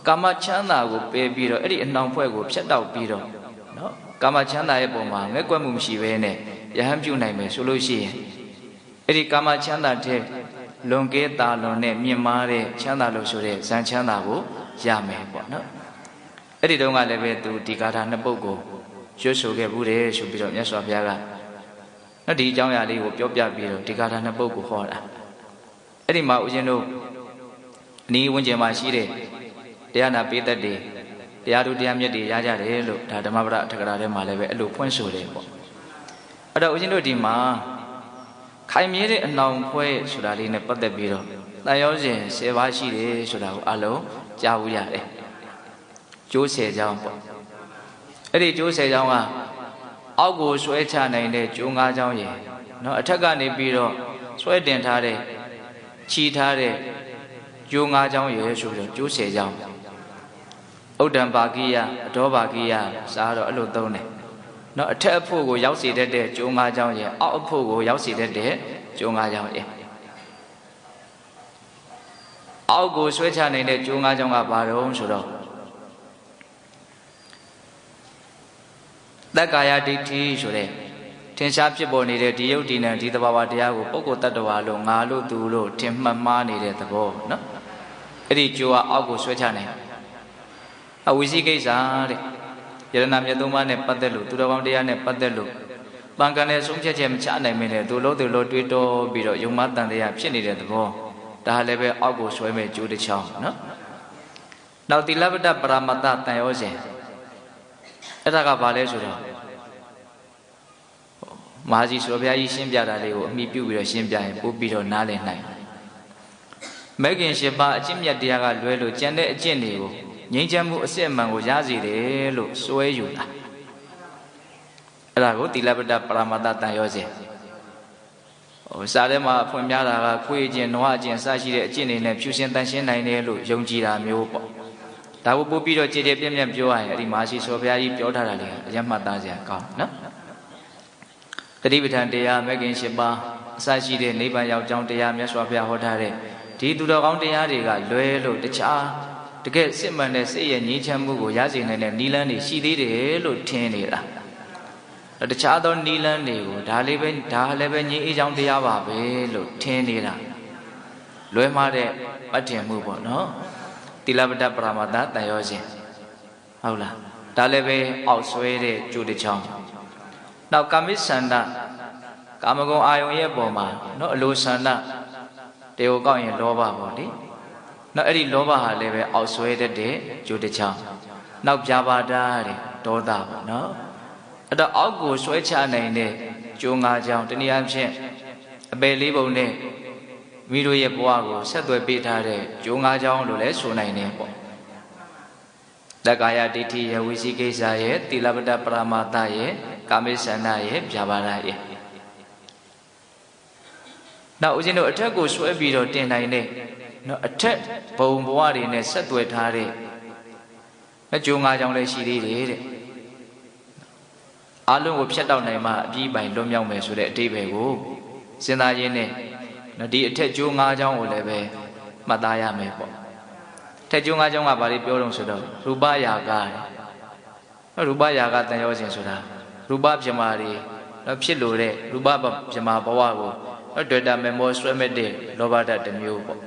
ကာမချမ်းသာကိုပယ်ပြီးတော့အဲ့ဒီအနှောင်ဖွဲ့ကိုဖြတ်တောက်ပြီးတော့နော်ကာမချမ်းသာရဲ့ပုံမှာငဲ့ကွက်မှုမရှိဘဲနဲ့ယဟန်ပြုနိုင်မယ်ဆိုလို့ရှိရင်အဲ့ဒီကာမချမ်းသာတဲ့လွန်ကဲတာလွန်နဲ့မြင့်မားတဲ့ချမ်းသာလို့ဆိုတဲ့ဇန်ချမ်းသာကိုရမယ်ပေါ့နော်အဲ့ဒီတုန်းကလည်းပဲသူဒီကာထာနှစ်ပုဒ်ကိုရွတ်ဆိုခဲ့ဘူးတယ်ဆိုပြီးတော့မြတ်စွာဘုရားကနော်ဒီအကြောင်းအရာလေးကိုပြောပြပြီးတော့ဒီကာထာနှစ်ပုဒ်ကိုဟောတာအဲ့ဒီမှာဦးဇင်းတို့အနီးဝန်းကျင်မှာရှိတဲ့တရားနာပိသက်တွေတရားသူတရားမြတ်တွေရကြတယ်လို့ဒါဓမ္မပဒအထက်ကရာထဲမှာလည်းပဲအဲ့လိုဖွင့်ဆိုတယ်ပေါ့အဲ့တော့ဦးဇင်းတို့ဒီမှာခိုင်မြဲတဲ့အနှောင်ဖွဲ့ဆိုတာလေးနဲ့ပတ်သက်ပြီးတော့တန်ရောစဉ်10ပါးရှိတယ်ဆိုတာကိုအလုံးကြားဘူးရတယ်ကျိုး10ကြောင်းပေါ့အဲ့ဒီကျိုး10ကြောင်းကအောက်ကိုဆွဲချနိုင်တဲ့ကျိုး5ကြောင်းရယ်နော်အထက်ကနေပြီးတော့ဆွဲတင်ထားတဲ့ခြီထားတဲ့ကျိုး5ကြောင်းရယ်ဆိုပြီးတော့ကျိုး10ကြောင်းဥဒ္ဒံပါကိယအဒောပါကိယစားတော့အဲ့လိုသုံးတယ်နော်အထက်အဖို့ကိုရောက်စေတတ်တဲ့ကျိုး၅ကြောင်းရဲ့အောက်အဖို့ကိုရောက်စေတတ်တဲ့ကျိုး၅ကြောင်းရဲ့အောက်ကိုဆွဲချနိုင်တဲ့ကျိုး၅ကြောင်းကဘာတုံးဆိုတော့တက္ကာယဒိဋ္ဌိဆိုတဲ့ထင်ရှားဖြစ်ပေါ်နေတဲ့ဒီယုတ်ဒီနံဒီသဘာဝတရားကိုပုဂ္ဂိုလ်တ attva လို့ငါလို့သူလို့ထင်မှတ်မှားနေတဲ့သဘောနော်အဲ့ဒီကျိုးကအောက်ကိုဆွဲချနိုင်အဝိသိကိစ္စတဲ့ယရဏမြတ်သုံးပါးနဲ့ပတ်သက်လို့သူတော်ကောင်းတရားနဲ့ပတ်သက်လို့ပံကံနဲ့ဆုံးဖြတ်ချက်မချနိုင်မင်းနဲ့သူလို့သူလို့တွေးတောပြီးတော့ယုံမတန်တရားဖြစ်နေတဲ့သဘောဒါလည်းပဲအောက်ကိုဆွဲမဲ့ကျိုးတစ်ချောင်းနော်နောက်တိလပတ္တပရမတ္တတန်ရောစဉ်အဲ့ဒါကဘာလဲဆိုတော့မဟာကြီးဆိုဘုရားကြီးရှင်းပြတာလေးကိုအမိပြုပြီးတော့ရှင်းပြရင်ပို့ပြီးတော့နားလည်နိုင်မဲခင်ရှင်ပါအကျင့်မြတ်တရားကလွဲလို့ကျန်တဲ့အကျင့်တွေကိုငြိမ်းချမ်းမှုအစစ်အမှန်ကိုရစေတယ်လို့စွဲယူတာအဲ့ဒါကိုတိလပတ္တပရမတ္တတန်ရောစဉ်စာထဲမှာဖွင့်ပြတာကခွေးခြင်းနွားခြင်းစရှိတဲ့အကျင့်တွေနဲ့ဖြူရှင်တန်ရှင်းနိုင်တယ်လို့ယုံကြည်တာမျိုးပေါ့ဒါကိုပို့ပြီးတော့ကြည်ကြည်ပြည့်ပြည့်ပြောရရင်အဲ့ဒီမဟာရှိစောဘုရားကြီးပြောထားတာလေအယမှတ်သားစရာကောင်းနော်တတိပဋ္ဌာန်တရားမဲခင်၈ပါးအစရှိတဲ့နိဗ္ဗာန်ရောက်ကြောင်းတရားမြတ်စွာဘုရားဟောထားတဲ့ဒီသူတော်ကောင်းတရားတွေကလွဲလို့တခြားတကယ်စစ်မှန်တဲ့စိတ်ရဲ့ငြိမ်းချမ်းမှုကိုရစေနိုင်တဲ့နိလန်းတွေရှိသေးတယ်လို့ထင်နေတာတခြားသောနိလန်းတွေကိုဒါလည်းပဲငြိမ်းအေးချမ်းတရားပါပဲလို့ထင်နေတာလွဲမှားတဲ့ပတ်ထင်မှုပေါ့နော်တိလပတ္တပရမတ္တတန်ရောစဉ်ဟုတ်လားဒါလည်းပဲအောက်ဆွဲတဲ့ကျိုးတစ်ချောင်းနောက်ကာမိဆန္ဒကာမဂုဏ်အာယုံရဲ့ပုံမှာနော်အလိုဆန္ဒတေကိုကောက်ရင်လောဘပေါ့လေနောက်အဲ့ဒီလောဘဟာလည်းပဲအောက်ဆွဲတတ်တဲ့ကျိုးတစ်ချောင်းနောက်ပြာပါဒတဲ့ဒေါသပေါ့နော်အဲ့တော့အောက်ကိုဆွဲချနိုင်တဲ့ကျိုး၅ချောင်းတနည်းအားဖြင့်အပယ်လေးပုံနဲ့မိတို့ရဲ့ဘဝကိုဆက်သွယ်ပေးထားတဲ့ကျိုး၅ချောင်းလို့လည်းဆိုနိုင်တယ်ပေါ့တက္ကာယဒိဋ္ဌိရဲ့ဝိသိကိစ္စရဲ့တိလပတ္တပရမတ္တရဲ့ကာမိဆန္ဒရဲ့ပြာပါဒရဲ့နောက်ဦးဇင်းတို့အထက်ကိုဆွဲပြီးတော့တင်နိုင်တဲ့နော်အထက်ဘုံဘဝတွေနဲ့ဆက်သွယ်ထားတဲ့အကျိုး၅ချောင်းလည်းရှိသေးတယ်တဲ့အလုံးကိုဖြတ်တောက်နိုင်မှအပြီးပိုင်လွတ်မြောက်မယ်ဆိုတဲ့အတိပ္ပယ်ကိုစဉ်းစားရင်းနဲ့နော်ဒီအထက်ကျိုး၅ချောင်းကိုလည်းပဲမှတ်သားရမယ်ပေါ့ထက်ကျိုး၅ချောင်းကဘာလို့ပြောတော့ဆိုတော့ရူပယာကရူပယာကတန်ရောစဉ်ဆိုတာရူပပြမာတွေနော်ဖြစ်လို့တဲ့ရူပပြမာဘဝကိုတွေ့တာမေမောဆွဲမဲ့တဲ့လောဘဓာတ်တစ်မျိုးပေါ့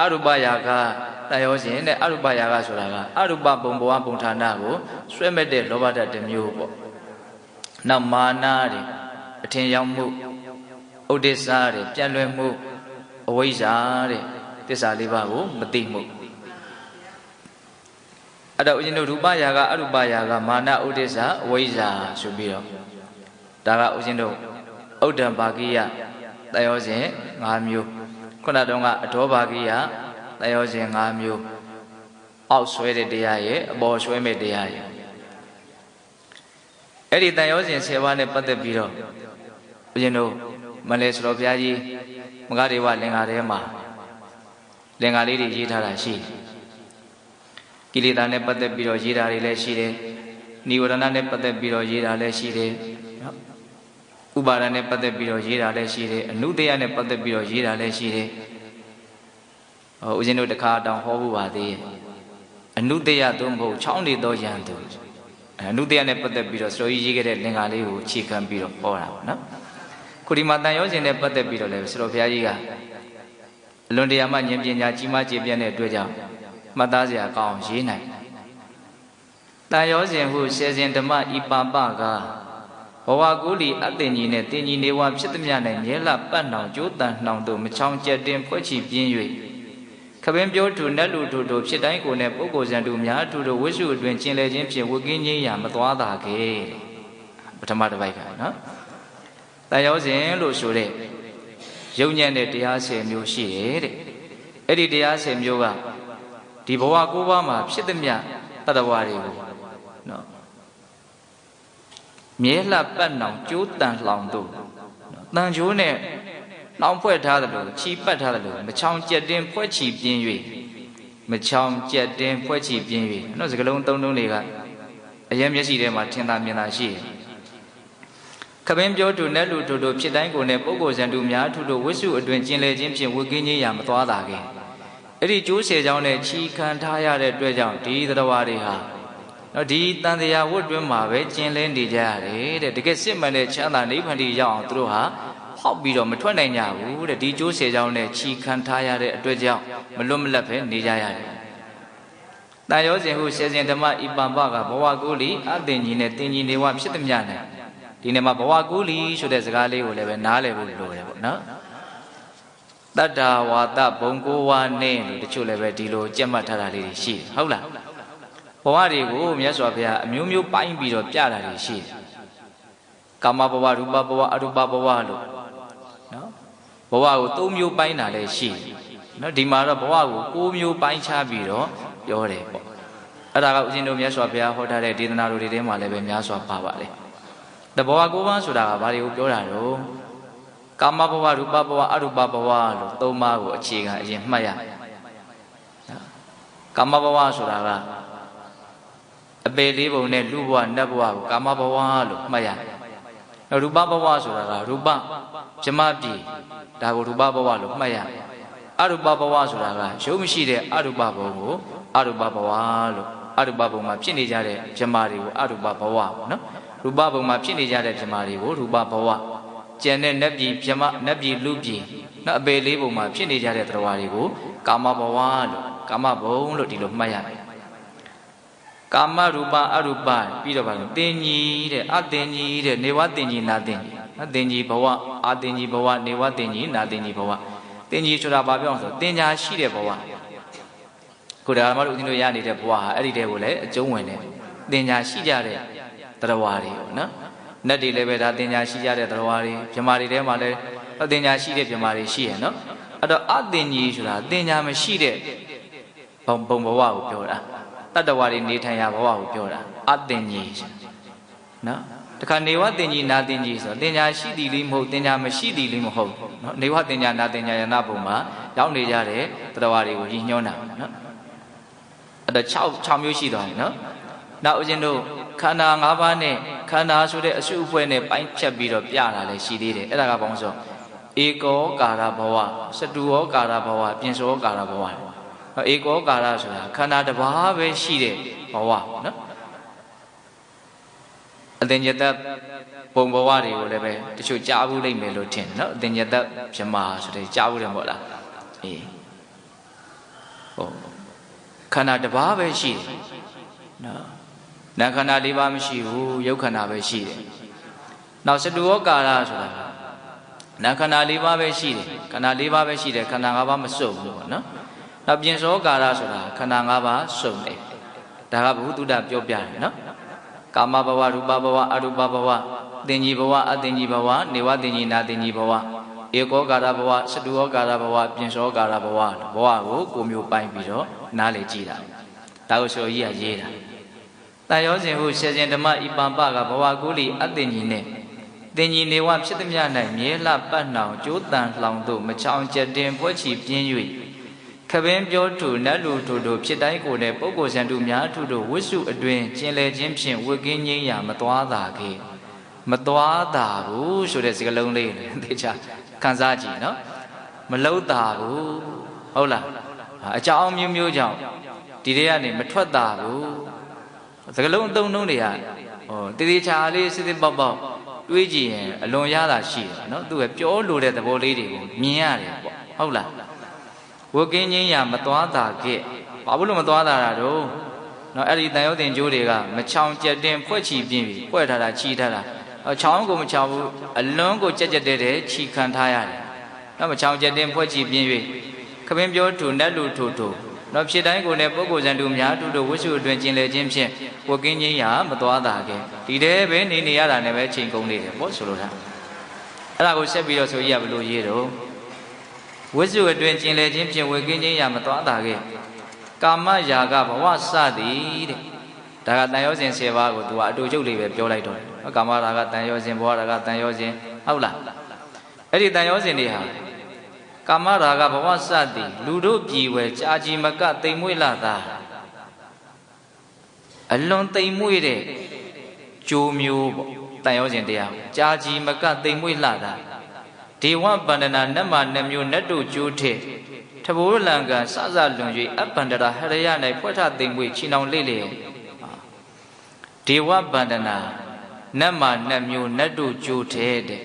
အရူပယာကတန်ရောစဉ်တဲ့အရူပယာကဆိုတာကအရူပဘုံဘဝဘုံဌာနကိုဆွဲမဲ့တဲ့လောဘဓာတ်တစ်မျိုးပေါ့နောက်မာနတွေအထင်ရောက်မှုဥဒိစ္စတဲ့ပြန့်လွယ်မှုအဝိဇ္ဇာတဲ့သစ္စာလေးပါးကိုမသိမှုအဲ့တော့ဦးဇင်းတို့ရူပယာကအရူပယာကမာနဥဒိစ္စအဝိဇ္ဇာဆိုပြီးတော့ဒါကဦးဇင်းတို့ဥဒ္ဒံပါကိယတယောစဉ်၅မျိုးခုနတုန်းကအဒောပါကိယတယောစဉ်၅မျိုးအောက်ဆွဲတဲ့တရားရဲ့အပေါ်ဆွဲမဲ့တရားရဲ့အဲ့ဒီတန်ရောစဉ်10ပါးနဲ့ပတ်သက်ပြီးတော့ဦးဇင်းတို့မလဲဆိုတော့ဘုရားကြီးမဂ္ဂဒေဝလင်္ကာထဲမှာလင်္ကာလေးတွေရေးထားတာရှိကိလေသာနဲ့ပတ်သက်ပြီးတော့ရေးတာတွေလည်းရှိတယ်နိဝရဏနဲ့ပတ်သက်ပြီးတော့ရေးတာလည်းရှိတယ်ဥပါဒနဲ့ပတ်သက်ပြီးတော့ရေးတာလည်းရှိတယ်အနုတ္တယနဲ့ပတ်သက်ပြီးတော့ရေးတာလည်းရှိတယ်ဦးဇင်းတို့တခါတောင်ဟောဖို့ပါသေးတယ် အနုတ္တယသို့မဟုတ်ချောင်းနေသောယံသူအနုတ္တယနဲ့ပတ်သက်ပြီးတော့စတော်ကြီးရေးခဲ့တဲ့လင်္ကာလေးကိုအခြေခံပြီးတော့ဟောတာပေါ့နော်ခုဒီမှာတန်ရောစဉ်နဲ့ပတ်သက်ပြီးတော့လည်းစတော်ဘုရားကြီးကအလွန်တရာမှဉာဏ်ပညာကြီးမားကျေပြန့်တဲ့အတွက်ကြောင့်မှတ်သားစရာကောင်းရေးနိုင်တန်ရောစဉ်ဟုဆယ်စဉ်ဓမ္မဤပါပကဘဝကူလီအတင်ကြီးနဲ့တင်ကြီးနေဝဖြစ်သည်များနဲ့မြဲလပတ်နှောင်ကျိုးတန်နှောင်တို့မချောင်ကျက်တင်ဖွဲ့ချီပြင်း၍ခပင်ပြောသူနတ်လူတို့တို့ဖြစ်တိုင်းကိုနဲ့ပုဂ္ဂိုလ်ဇံတို့များသူတို့ဝိစုအတွင်ကျင်လည်ခြင်းဖြင့်ဝကင်းခြင်းရာမသွားတာခဲ့ပထမတစ်ပိုက်ကနော်တန်ရောစဉ်လို့ဆိုတဲ့ယုံညံ့တဲ့တရား10မျိုးရှိတယ်တဲ့အဲ့ဒီတရား10မျိုးကဒီဘဝ9ပါးမှာဖြစ်သည်များတတ္တဝါတွေကိုနော်မြဲလှပတ်နှောင်ကျိုးတန်လှောင်တို့တန်ချိုးနဲ့နှောင်ဖွဲ့ထားသလိုချီပတ်ထားသလိုမချောင်ကြက်တင်ဖွဲ့ချီပြင်း၍မချောင်ကြက်တင်ဖွဲ့ချီပြင်း၍နော်စကလုံးသုံးလုံးတွေကအရင်မျက်စိထဲမှာထင်သာမြင်သာရှိတယ်ခပင်းပြောသူနဲ့လူတို့ဖြစ်တိုင်းကိုနဲ့ပုဂ္ဂိုလ်ဇံတို့များသူတို့ဝိစုအတွင်ကျင်လည်ခြင်းဖြင့်ဝကင်းခြင်းရာမသွားတာခဲ့အဲ့ဒီကျိုးဆယ်ကြောင်းနဲ့ချီခံထားရတဲ့အတွက်ကြောင့်ဒီသတ္တဝါတွေဟာနော်ဒီတန်တရားဝတ်တွင်းမှာပဲကျင်လည်နေကြရတယ်တဲ့တကယ်စစ်မှန်တဲ့ချမ်းသာနိဗ္ဗာန်တည်းရောက်အောင်သူတို့ဟာဟောက်ပြီးတော့မထွက်နိုင်ကြဘူးတဲ့ဒီကျိုးဆယ်ကြောင်းနဲ့ချီခံထားရတဲ့အတွက်ကြောင့်မလွတ်မလပ်ပဲနေကြရတယ်တန်ရောစဉ်ဟုဆယ်စဉ်ဓမ္မဤပံပကဘဝကူလီအတင်ကြီးနဲ့တင်ကြီးနေဝဖြစ်သည်များနဲ့ဒီနေ့မှာဘဝကူလီဆိုတဲ့စကားလေးကိုလည်းပဲနားလည်ဖို့လိုတယ်ပေါ့နော်တတ္တဝါဒဘုံကိုဝါနဲ့လို့တချို့လည်းပဲဒီလိုကြက်မှတ်ထားတာလေးရှိတယ်ဟုတ်လားဘဝတွေကိုမြတ်စွာဘုရားအမျိုးမျိုးပိုင်းပြီးတော့ပြတာတွေရှိတယ်ကာမဘဝရူပဘဝအရူပဘဝလို့နော်ဘဝကို3မျိုးပိုင်းတာလည်းရှိတယ်နော်ဒီမှာတော့ဘဝကို9မျိုးပိုင်းခြားပြီးတော့ပြောတယ်ပေါ့အဲ့ဒါကဦးဇင်းတို့မြတ်စွာဘုရားဟောထားတဲ့ဒေသနာတော်တွေထဲမှာလည်းပဲများစွာပါပါတယ်တဘဝ9ပါးဆိုတာကဘာတွေကိုပြောတာတော့ကာမဘဝရူပဘဝအရူပဘဝလို့3ပါးကိုအခြေခံအရင်မှတ်ရကာမဘဝဆိုတာကအပေလေးပုံနဲ့လူဘဝနတ်ဘဝကိုကာမဘဝလို့မှတ်ရတယ်။ရူပဘဝဆိုတာကရူပဗြဟ္မပြည်ဒါကိုရူပဘဝလို့မှတ်ရတယ်။အရူပဘဝဆိုတာကရုပ်မရှိတဲ့အရူပဘုံကိုအရူပဘဝလို့အရူပဘုံမှာဖြစ်နေကြတဲ့ဗြဟ္မာတွေကိုအရူပဘဝနော်။ရူပဘုံမှာဖြစ်နေကြတဲ့ဗြဟ္မာတွေကိုရူပဘဝကျန်တဲ့နတ်ပြည်ဗြဟ္မာနတ်ပြည်လူပြည်နော်အပေလေးပုံမှာဖြစ်နေကြတဲ့တရားတွေကိုကာမဘဝလို့ကာမဘုံလို့ဒီလိုမှတ်ရတယ်ကာမရူပအရူပပြီးတော့ပါလို့တင်ကြီးတဲ့အတင်ကြီးတဲ့နေဝတင်ကြီးနာတင်ကြီးနော်တင်ကြီးဘဝအတင်ကြီးဘဝနေဝတင်ကြီးနာတင်ကြီးဘဝတင်ကြီးဆိုတာဘာပြောအောင်ဆိုတင်ညာရှိတဲ့ဘဝခုဒါမှမဟုတ်ဦးဇင်းတို့ရနေတဲ့ဘဝဟာအဲ့ဒီတဲကိုလည်းအကျုံးဝင်တယ်တင်ညာရှိကြတဲ့တရားဝါတွေပေါ့နော်နတ်တွေလည်းပဲဒါတင်ညာရှိကြတဲ့တရားဝါတွေဗြဟ္မာတွေထဲမှာလည်းတင်ညာရှိတဲ့ဗြဟ္မာတွေရှိရနော်အဲ့တော့အတင်ကြီးဆိုတာတင်ညာမရှိတဲ့ဘုံဘဝကိုပြောတာတတ္တဝါတွေနေထိုင်ရာဘဝကိုပြောတာအတင်ကြီးနော်တခါနေဝတင်ကြီးနာတင်ကြီးဆိုတော့တင်ညာရှိသည်လေးမဟုတ်တင်ညာမရှိသည်လေးမဟုတ်နော်နေဝတင်ညာနာတင်ညာယနာဘုံမှာရောက်နေကြတဲ့တတ္တဝါတွေကိုရည်ညွှန်းတာနော်အဲ့တော့6မျိုးရှိသွားပြီနော်နောက်ဦးဇင်းတို့ခန္ဓာ5ပါးနဲ့ခန္ဓာဆိုတဲ့အစုအဖွဲ့နဲ့ပိုင်းဖြတ်ပြီးတော့ပြတာလည်းရှိသေးတယ်အဲ့ဒါကဘာလို့ဆိုဧကောကာရဘဝစတုဩကာရဘဝပြင်စောကာရဘဝဧကောကာရဆိုတာခန္ဓာတစ်ပါးပဲရှိတဲ့ဘဝနော်အတင်ညတဘုံဘဝတွေကိုလည်းပဲတချို့ကြားဘူးလိမ့်မယ်လို့ထင်တယ်နော်အတင်ညတဗြဟ္မာဆိုတဲ့ကြားဘူးတယ်မဟုတ်လားအေးဟုတ်ခန္ဓာတစ်ပါးပဲရှိတယ်နော်နာခန္ဓာ၄ပါးမရှိဘူးယုတ်ခန္ဓာပဲရှိတယ်နောက်စတုဩကာရဆိုတာနာခန္ဓာ၄ပါးပဲရှိတယ်ခန္ဓာ၄ပါးပဲရှိတယ်ခန္ဓာ၅ပါးမစုံဘူးပေါ့နော်နောက်ပြင်စောကာရဆိုတာခန္ဓာ၅ပါးစုံတယ်ဒါကဘုသူတ္တပြောပြတယ်နော်ကာမဘဝရူပဘဝအရူပဘဝတင်ကြီးဘဝအတင်ကြီးဘဝနေဝတင်ကြီးနာတင်ကြီးဘဝဧကောကာရဘဝစတုဩကာရဘဝပြင်စောကာရဘဝဘဝကိုကိုမျိုးပိုင်းပြီးတော့နားလေကြည့်တာဒါကိုဆိုကြီးကရေးတာတန်ရောစဉ်ဟုဆယ်စဉ်ဓမ္မဤပံပကဘဝကုလီအတင်ကြီးနဲ့တင်ကြီးနေဝဖြစ်သည်များ၌မြဲလှပတ်နှောင်ကျိုးတန်လှောင်တို့မချောင်ကျက်တင်ပွဲချီပြင်း၍ခပင်းပြောသူနတ်လူတို့ဖြစ်တိုင်းကိုယ်နဲ့ပုဂ္ဂိုလ်ဇံတို့များတို့ဝိစုအတွင်ကျင်လည်ခြင်းဖြင့်ဝကင်းငြိမ်းရာမသွားတာခဲ့မသွားတာဘူးဆိုတဲ့စကားလုံးလေးသေချာခန်းစားကြည့်နော်မလှုပ်တာဘူးဟုတ်လားအကြောင်းမျိုးမျိုးကြောင့် ဒီတွေကနေမထွက်တာဘူးစကလုံးအသုံးနှုန်းတွေကတည်တည်ချာလေးစစ်စစ်ပေါက်ပေါက်တွေးကြည့်ရင်အလွန်ရတာရှိတယ်နော်သူကပြောလို့တဲ့သဘောလေးတွေကိုမြင်ရတယ်ပေါ့ဟုတ်လားဝကင်းချင်းရမသွားတာခဲ့ဘာလို့မသွားတာတော့နော်အဲ့ဒီတန်ရုံးတင်ကျိုးတွေကမချောင်ကြက်တင်ဖွဲ့ချီပြင်းပြီးဖွဲ့ထားတာချီထားတာချောင်းကိုမချောင်ဘူးအလွန်ကိုကြက်ကြက်တဲ့ချီခံထားရတယ်နော်မချောင်ကြက်တင်ဖွဲ့ချီပြင်း၍ခပင်းပြောထူနတ်လူထူထူနော်ဖြစ်တိုင်းကိုလည်းပုဂ္ဂိုလ်ဇန်တူများတူတို့ဝိစုအတွင်ကျင်လေခြင်းဖြင့်ဝကင်းချင်းရမသွားတာခဲ့ဒီတည်းပဲနေရတာနဲ့ပဲချိန်ကုန်နေတယ်ပေါ့ဆိုလိုတာအဲ့ဒါကိုဆက်ပြီးတော့ဆိုရဘလို့ရေးတော့ဝိစုအတွင်ကျင်လေခြင်းဖြင့်ဝကင်းချင်းရမသွားတာခဲ့ကာမရာဂဘဝစသည်တဲ့ဒါကတန်ရောစဉ်10ပါးကိုသူကအတူချုပ်လေးပဲပြောလိုက်တော့တယ်ကာမရာဂတန်ရောစဉ်ဘဝရာဂတန်ရောစဉ်ဟုတ်လားအဲ့ဒီတန်ရောစဉ်တွေဟာကာမရာဂဘဝစသည်လူတို့ပြည်ဝဲကြာကြီးမကတိမ်မွေ့လာတာအလွန်တိမ်မွေ့တဲ့ကြိုးမျိုးပေါ့တန်ရောစဉ်တရားကြာကြီးမကတိမ်မွေ့လာတာဒေဝဗန္ဒနာနတ်မနှမျိုးနတ်တို့ကျိုးထက်ထဘိုးလံကစစလွန်၍အပန္ဒရာဟရယ၌ဖွက်ထသိမ့်မွေချီနှောင်လေလေဒေဝဗန္ဒနာနတ်မနှမျိုးနတ်တို့ကျိုးထဲတဲ့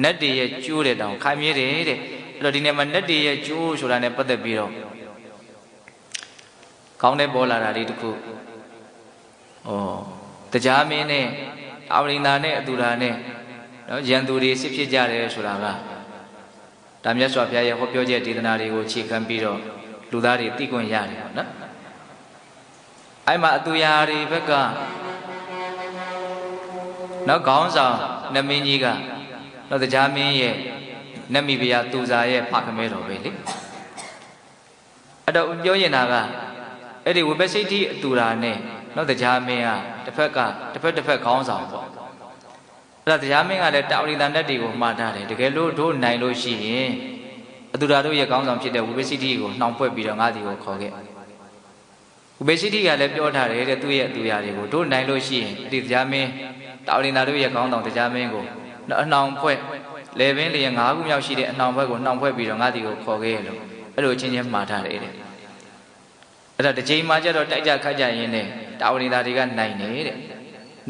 နတ်တွေရဲ့ကျိုးတဲ့တောင်ခိုင်မြဲတယ်တဲ့အဲ့တော့ဒီနေ့မှာနတ်တွေရဲ့ကျိုးဆိုတာနဲ့ပတ်သက်ပြီးတော့ကောင်းတဲ့ပေါ်လာတာလေးတစ်ခုတရားမင်းနဲ့အာဝရိန္ဒာနဲ့အတူတာနဲ့နော်ရန်သူတွေစစ်ဖြစ်ကြတယ်ဆိုတာကဒါမြတ်စွာဘုရားရဲ့ဟောပြောချက်ဒေသနာတွေကိုခြေခံပြီးတော့လူသားတွေသိခွင့်ရတယ်ပေါ့နော်အဲ့မှာအတူရာတွေဘက်ကနော်ခေါင်းဆောင်နမင်းကြီးကနော်တရားမင်းရဲ့နတ်မိဖုရားသူစာရဲ့ဖခမဲတော်ပဲလေအဲ့တော့ပြောရင်တာကအဲ့ဒီဝိပစိတ္တိအတူရာနဲ့နော်တရားမင်းကတစ်ဖက်ခေါင်းဆောင်ပေါ့အဲ့ဒါတရားမင်းကလည်းတာဝရိတန်တတ်တွေကိုမှားထားတယ်တကယ်လို့တို့နိုင်လို့ရှိရင်အတူတာတို့ရဲ့ခေါင်းဆောင်ဖြစ်တဲ့ဝိပစိတ္တိကိုနှောင်ဖွဲ့ပြီးတော့ငါးစီကိုခေါ်ခဲ့ဝိပစိတ္တိကလည်းပြောထားတယ်တဲ့သူ့ရဲ့အတူရာတွေကိုတို့နိုင်လို့ရှိရင်ဒီတရားမင်းတာဝရိတန်တို့ရဲ့ခေါင်းဆောင်တရားမင်းကိုအနှောင်ဖွဲ့လေပင်လေ၅ခုမြောက်ရှိတဲ့အနှောင်ဖွဲ့ကိုနှောင်ဖွဲ့ပြီးတော့ငါးစီကိုခေါ်ခဲ့လို့အဲ့လိုချင်းချင်းမှားထားတယ်တဲ့အဲ့ဒါတစ်ချိန်မှကျတော့တိုက်ကြခတ်ကြရင်းနဲ့တာဝရိတန်တွေကနိုင်နေတဲ့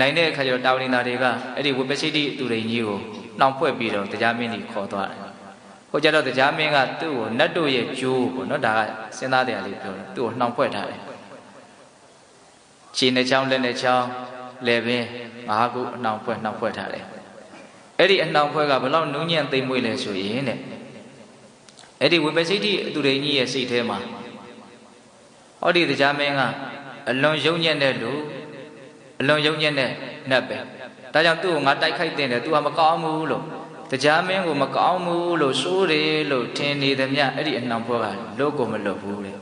နိုင်တဲ့အခါကျတော့တာဝရိန္ဒာတွေကအဲ့ဒီဝိပစိတ္တိသူရိန်ကြီးကိုနှောင်ဖွဲ့ပြီးတော့တရားမင်းကြီးခေါ်သွားတယ်။ဟိုကျတော့တရားမင်းကသူ့ကိုနတ်တို့ရဲ့ကျိုးပေါ့နော်ဒါကစဉ်းစားတရားလေးပြောတယ်သူ့ကိုနှောင်ဖွဲ့ထားတယ်။ခြေနဲ့ချောင်းလက်နဲ့ချောင်းလယ်ပင်၅ခုအနှောင်ဖွဲ့ထားတယ်။အဲ့ဒီအနှောင်ဖွဲ့ကဘယ်လောက်နူးညံ့သိမ့်မွေ့လဲဆိုရင်တဲ့အဲ့ဒီဝိပစိတ္တိသူရိန်ကြီးရဲ့စိတ်ထဲမှာဟောဒီတရားမင်းကအလွန်ယုံညံ့တဲ့လူအလွန်ယုံညံ့တဲ့နတ်ပဲဒါကြောင့်သူ့ကိုငါတိုက်ခိုက်တင်တယ်သူကမကောင်းဘူးလို့တရားမင်းကိုမကောင်းဘူးလို့ဆိုးတယ်လို့ထင်နေသည်မြအဲ့ဒီအနှောင်ဖွဲ့ကလို့ကိုမလွတ်ဘူးတဲ့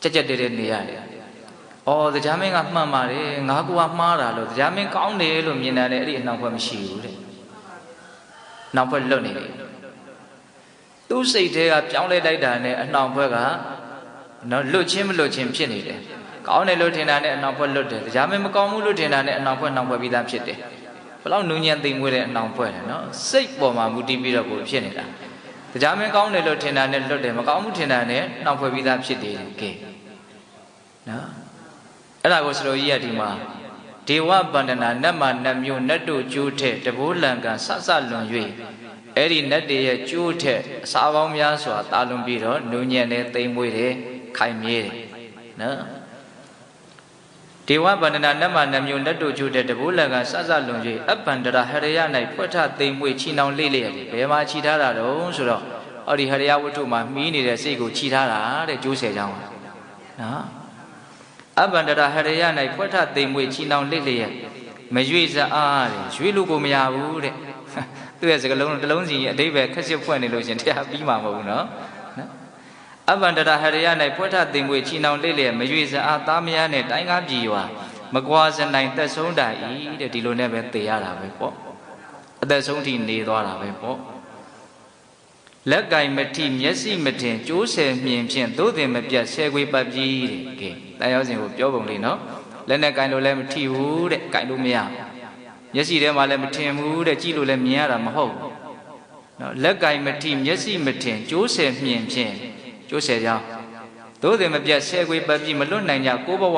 ကြက်ကြက်တဲတဲနေရတယ်။အော်တရားမင်းကမှန်ပါတယ်ငါကမှားတာလို့တရားမင်းကောင်းတယ်လို့မြင်တယ်အဲ့ဒီအနှောင်ဖွဲ့မရှိဘူးတဲ့။နှောင်ဖွဲ့လွတ်နေတယ်။သူ့စိတ်ထဲကပြောင်းလဲလိုက်တာနဲ့အနှောင်ဖွဲ့ကနော်လွတ်ချင်းမလွတ်ချင်းဖြစ်နေတယ်။ကောင်းတယ်လို့ထင်တာနဲ့အနှောင်ဖွဲ့လွတ်တယ်တရားမင်းမကောင်းဘူးလို့ထင်တာနဲ့အနှောင်ဖွဲ့ပြီးသားဖြစ်တယ်ဘယ်လောက်နူးညံ့သိမ်မွေ့တဲ့အနှောင်ဖွဲ့တယ်နော်စိတ်ပေါ်မှာမူတည်ပြီးတော့ကိုဖြစ်နေတာတရားမင်းကောင်းတယ်လို့ထင်တာနဲ့လွတ်တယ်မကောင်းဘူးထင်တာနဲ့နှောင်ဖွဲ့ပြီးသားဖြစ်တယ်ကဲနော်အဲ့ဒါကိုစလိုကြီးကဒီမှာဒေဝဗန္ဒနာနတ်မနတ်မျိုးနတ်တို့ကျိုးထက်တဘိုးလံကဆဆလွန်၍အဲ့ဒီနတ်တွေရဲ့ကျိုးထက်အစာပေါင်းများစွာတာလွန်ပြီးတော့နူးညံ့တဲ့သိမ်မွေ့တယ်ခိုင်မြဲတယ်နော်ဒေဝဗန္ဒနာနတ်မနတ်မျိုးနတ်တို့ကျိုးတဲ့တဘိုးလံကစစလွန်၍အပန္ဒရာဟရယ၌ဖွက်ထသိမ်မွေချီနှောင်လေးရတယ်ဘယ်မှာချီထားတာတော့ဆိုတော့အော်ဒီဟရယဝတ္ထုမှာမှီးနေတဲ့စိတ်ကိုချီထားတာတဲ့ကျိုးဆယ်ချောင်းနော်အပန္ဒရာဟရယ၌ဖွက်ထသိမ်မွေချီနှောင်လေးလျက်မရွေစအားတဲ့ရွေလို့ကိုမရဘူးတဲ့သူ့ရဲ့စကလုံးတစ်လုံးစီအတိပ္ပယ်ခက်စစ်ဖွင့်နေလို့ရှင်တရားပြီးမှာမဟုတ်ဘူးနော်အပန္ဒရာဟရယ၌ဖွက်ထသိမ်မွေချီနှောင်လေးလျက်မရွေစအားသားမယားနဲ့တိုင်းကားပြည်ရွာမကွာစနိုင်သက်ဆုံးတိုင်ဤတဲ့ဒီလိုနဲ့ပဲသိရတာပဲပေါ့အသက်ဆုံးထိနေသွားတာပဲပေါ့လက်ကင်မထိမျက်စိမထင်ကျိုးဆယ်မြင်ဖြင့်သို့တင်မပြတ်ဆဲခွေပတ်ပြီးတဲ့ကဲတန်ရောက်စဉ်ကိုပြောပုံလေးနော်လက်နဲ့ကင်လို့လည်းမထိဘူးတဲ့ကင်လို့မရမျက်စိထဲမှာလည်းမထင်ဘူးတဲ့ကြည့်လို့လည်းမြင်ရတာမဟုတ်ဘူးနော်လက်ကင်မထိမျက်စိမထင်ကျိုးဆယ်မြင်ဖြင့်ကျိုးဆယ်ကြောင်း သို့သည်မပြတ်ဆဲခွေပတ်ပြီးမလွတ်နိုင်ကြကိုဘဝ